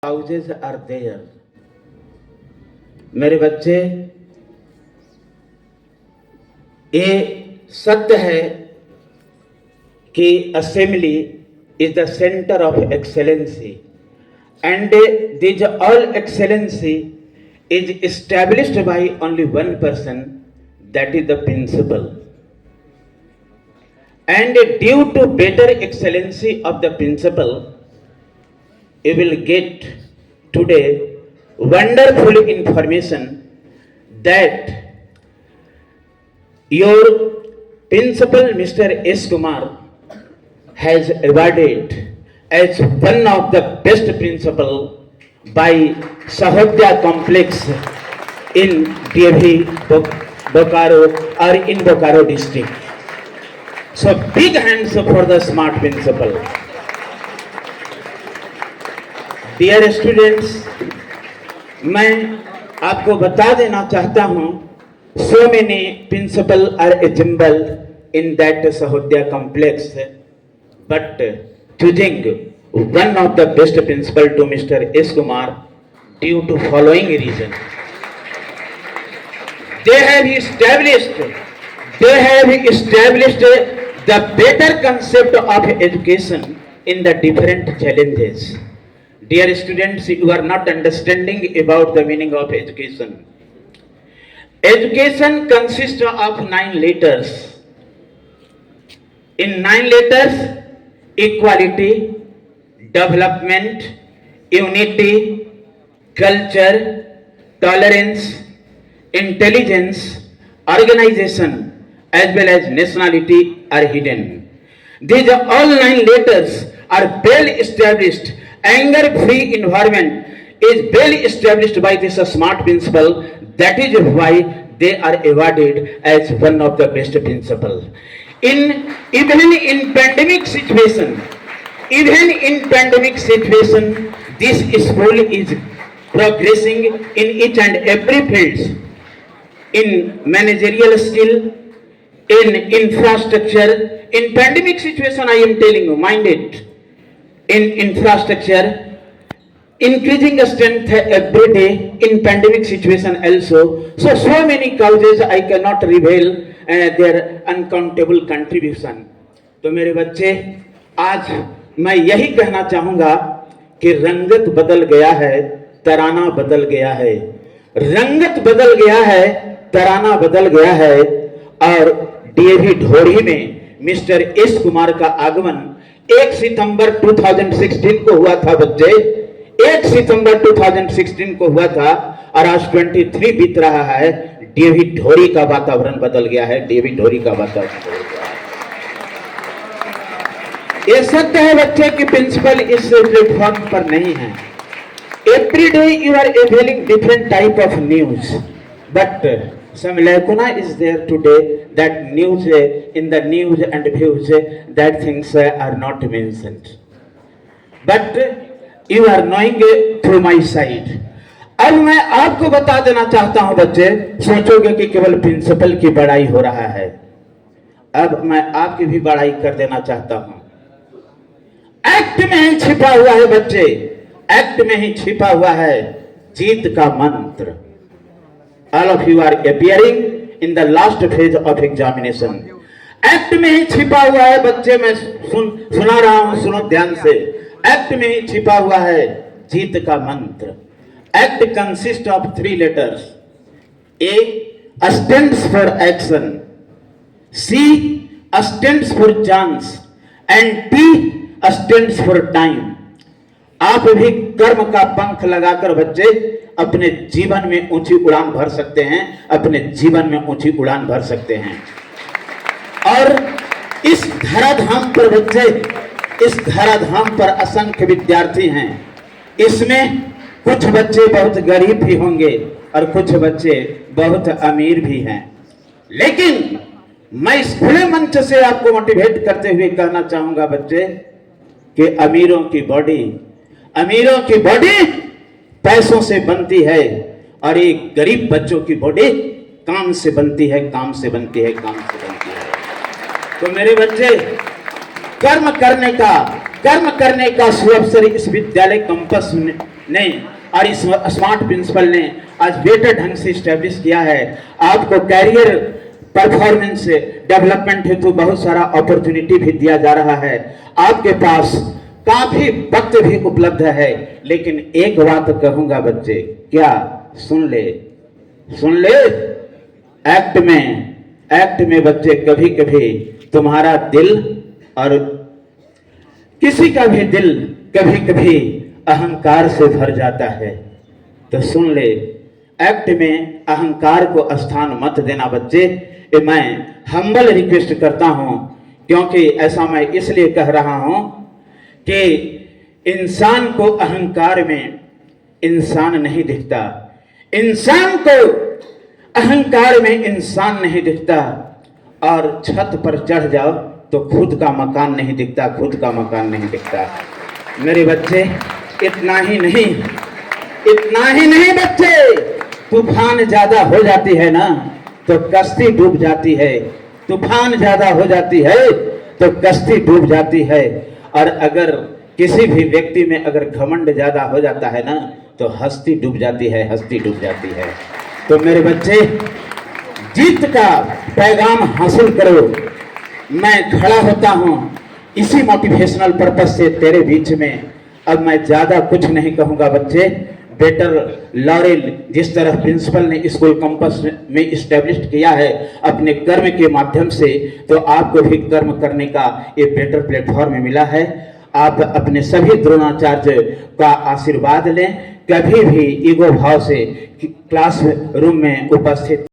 causes are there. मेरे बच्चे, ये सत्य है कि assembly is the center of excellency, and this all excellency is established by only one person, that is the principal. And due to better excellency of the principal, you will get today wonderful information that your principal Mr. S. Kumar has awarded as one of the best principal by Sahodya Complex in DAV Bokaro or in Bokaro district. So big hands for the smart principal. Dear students, मैं आपको बता देना चाहता हूँ, so many principal are assembled in that Sahodya complex, but choosing one of the best principal to Mr. S. Kumar due to following reason. They have established the better concept of education in the different challenges. Dear students, you are not understanding about the meaning of education. Education consists of 9 letters. In 9 letters, equality, development, unity, culture, tolerance, intelligence, organization, as well as nationality are hidden. These all 9 letters are well established. Anger-free environment is well established by this smart principal. That is why they are awarded as one of the best principal. Even in pandemic situation, this school is progressing in each and every field. In managerial skill, in infrastructure, in pandemic situation, I am telling you, mind it. In infrastructure, increasing strength every day in pandemic situation also. So many causes I cannot reveal their uncountable contribution. तो मेरे बच्चे, आज मैं यही कहना चाहूँगा कि रंगत बदल गया है, तराना बदल गया है। रंगत बदल गया है, तराना बदल गया है। और DAV ढोरी में मिस्टर एस कुमार का आगमन 1 सितंबर 2016 को हुआ था बच्चे, 1 सितंबर 2016 को हुआ था और आज 23 बीत रहा है। DAV ढोरी का वातावरण बदल गया है, DAV ढोरी का वातावरण बदल गया है। ये सत्य है बच्चे कि प्रिंसिपल इस प्लेटफॉर्म पर नहीं है। Every day you are availing different type of news, but some lacuna is there today, that news in the news and views that things are not mentioned, but you are knowing through my side. अब मैं आपको बता देना चाहता हूं बच्चे, सोचोगे कि केवल प्रिंसिपल की बड़ाई हो रहा है। अब मैं आपकी भी बड़ाई कर देना चाहता हूं। एक्ट में ही छिपा हुआ है बच्चे, एक्ट में ही छिपा हुआ है जीत का मंत्र। All of you are appearing in the last phase of examination. Act में ही छिपा हुआ है बच्चे, मैं सुना रहा हूं, सुनो ध्यान से। एक्ट में ही छिपा हुआ है जीत का मंत्र। Act consist of 3 letters. A stands for action, C stands for chance, and T stands for time. आप भी कर्म का पंख लगाकर बच्चे अपने जीवन में ऊंची उड़ान भर सकते हैं, अपने जीवन में ऊंची उड़ान भर सकते हैं। और इस धराधाम पर बच्चे, इस धराधाम पर असंख्य विद्यार्थी हैं। इसमें कुछ बच्चे बहुत गरीब भी होंगे और कुछ बच्चे बहुत अमीर भी हैं, लेकिन मैं इस खुले मंच से आपको मोटिवेट करते हुए कहना चाहूंगा बच्चे कि अमीरों की बॉडी पैसों से बनती है और एक गरीब बच्चों की बॉडी काम से बनती है, काम से बनती है, काम से बनती है। तो मेरे बच्चे, कर्म करने का सुअवसर इस विद्यालय नहीं, और इस स्मार्ट प्रिंसिपल ने आज बेटर ढंग से स्टैब्लिश किया है। आपको कैरियर परफॉर्मेंस डेवलपमेंट हेतु बहुत सारा अपॉर्चुनिटी भी दिया जा रहा है। आपके पास काफी वक्त भी उपलब्ध है। लेकिन एक बात कहूंगा बच्चे, क्या सुन ले, सुन ले, एक्ट में बच्चे कभी कभी तुम्हारा दिल और किसी का भी दिल कभी कभी अहंकार से भर जाता है। तो सुन ले, एक्ट में अहंकार को स्थान मत देना बच्चे। ये मैं हम्बल रिक्वेस्ट करता हूं, क्योंकि ऐसा मैं इसलिए कह रहा हूं कि इंसान को अहंकार में इंसान नहीं दिखता, इंसान को अहंकार में इंसान नहीं दिखता। और छत पर चढ़ जाओ तो खुद का मकान नहीं दिखता, खुद का मकान नहीं दिखता। मेरे बच्चे, इतना ही नहीं बच्चे, तूफान ज्यादा हो जाती है ना तो कश्ती डूब जाती है, तूफान ज्यादा हो जाती है तो कश्ती डूब जाती है। और अगर किसी भी व्यक्ति में अगर घमंड ज्यादा हो जाता है ना तो हस्ती डूब जाती है, हस्ती डूब जाती है। तो मेरे बच्चे, जीत का पैगाम हासिल करो। मैं खड़ा होता हूं इसी मोटिवेशनल पर्पस से तेरे बीच में। अब मैं ज्यादा कुछ नहीं कहूंगा बच्चे। बेटर लॉरेल जिस तरह प्रिंसिपल ने स्कूल कैंपस में इस्टेब्लिश किया है अपने कर्म के माध्यम से, तो आपको भी कर्म करने का ये बेटर प्लेटफॉर्म मिला है। आप अपने सभी द्रोणाचार्य का आशीर्वाद लें। कभी भी ईगो भाव से क्लास रूम में उपस्थित